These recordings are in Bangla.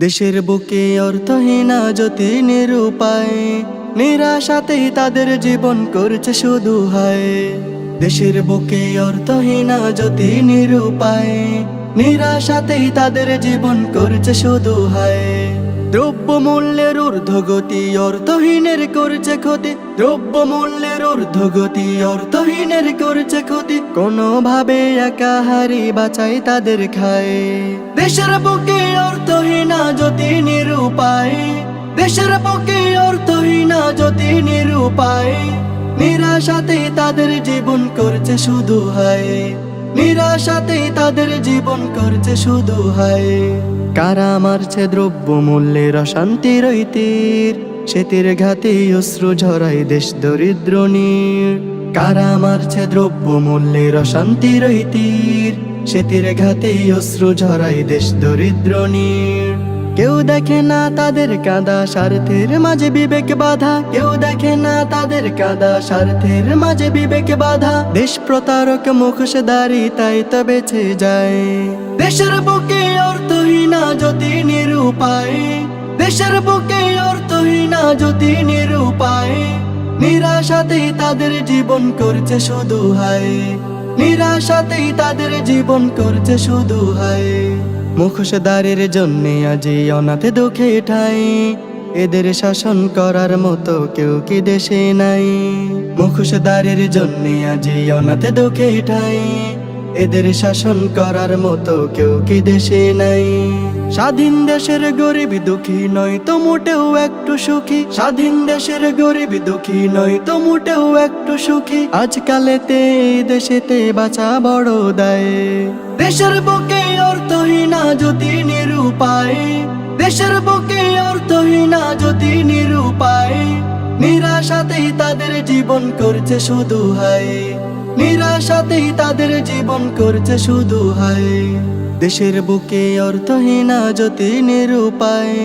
দেশের বুকে অর্থহীন জ্যোতি নিরুপায়, নিরাশাতেই তাদের জীবন করছে শুধু হায়। দেশের বুকে অর্থহীন জ্যোতি নিরুপায়, নিরাশাতেই তাদের জীবন করছে শুধু হায়। দ্রব্য মূল্যের ঊর্ধ্বগতি অর্থহীনের করছে ক্ষতি, দ্রব্য মূল্যের ঊর্ধ্বগতি অর্থহীনের করছে ক্ষতি, কোনোভাবে একাহারি বাঁচাই তাদের খায়। দেশের বুকে অর্থহীন জ্যোতি নিরুপায়, দেশের বুকে অর্থহীন জ্যোতি নিরুপায়, নিরাশাতেই তাদের জীবন করছে শুধু হায়। নিরাশাতেই তাদের জীবন করছে শুধু হায়। কারা মারছে দ্রব্য মূল্যের অশান্তির তীর, সে তীর ঘাতে অশ্রু ঝরাই দেশ দরিদ্র নীর। কারা মারছে দ্রব্য মূল্যের অশান্তির তীর, সে তীর ঘাতে অশ্রু ঝরাই দেশ দরিদ্র নীর। কেউ দেখে না তাদের কাঁদা, স্বার্থের মাঝে বিবেক বাধা। কেউ দেখে না তাদের কাঁদা, স্বার্থের মাঝে বিবেক বাধা। দেশ প্রতারক মুখোশধারী তাই তো বেঁচে যায়। দেশের বুকে অর্থহীন জ্যোতি নিরুপায়, দেশের বুকে অর্থহীন জ্যোতি নিরুপায়, নিরাশাতেই তাদের জীবন করছে শুধু হায়। নিরাশাতেই তাদের জীবন করছে শুধু হায়। মুখোশধারীর জন্যে আজি অনাথ দুঃখে ঠাই, এদের শাসন করার মতো কেউ কি দেশে নাই। মুখোশধারীর জন্যে আজি অনাথ দুঃখে ঠাই, এদের শাসন করার মতো কেউ কি দেশে নাই। স্বাধীন দেশের গরিব দুঃখী নয় তো মোটেও একটু সুখী, স্বাধীন দেশের গরিব দুঃখী নয় তো মোটেও একটু সুখী। আজকালেতে এই দেশেতে বাঁচা বড় দায়। দেশের বুকে অর্থহীন জ্যোতি নিরুপায়, দেশের বুকে অর্থহীন জ্যোতি নিরুপায়, নিরাশাতেই তাদের জীবন করছে শুধু হায়। নিরাশাতেই তাদের জীবন করছে শুধু হায়। দেশের বুকে অর্থহীন জ্যোতি নিরুপায়,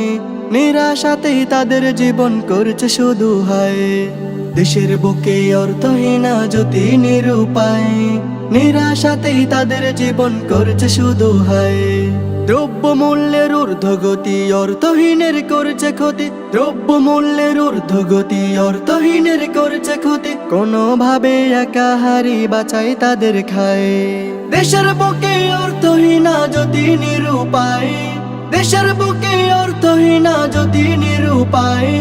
নিরাশাতেই তাদের জীবন করছে শুধু হায়। দেশের বুকে অর্থহীন জ্যোতি নিরুপায়, নিরাশাতেই তাদের জীবন করছে শুধু হায়। দ্রব্য মূল্যের ঊর্ধ্বগতি অর্থহীনের করছে ক্ষতি, দ্রব্য মূল্যের ঊর্ধ্বগতি অর্থহীনের করছে ক্ষতি, কোনোভাবে একাহারি বাঁচাই তাদের খায়। দেশের বুকে অর্থহীন জ্যোতি নিরুপায়, দেশের বুকে অর্থহীন জ্যোতি নিরুপায়,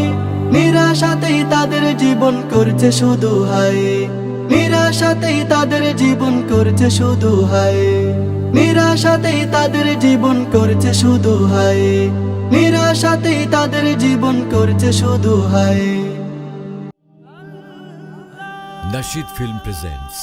নিরাশাতেই তাদের জীবন করছে শুধু হায়। নিরাশাতেই তাদের জীবন করছে শুধু হায়। নিরাশাতেই তাদের জীবন করছে শুধু হায়। নিরাশাতেই তাদের জীবন করছে শুধু হায়। Nasheed Film presents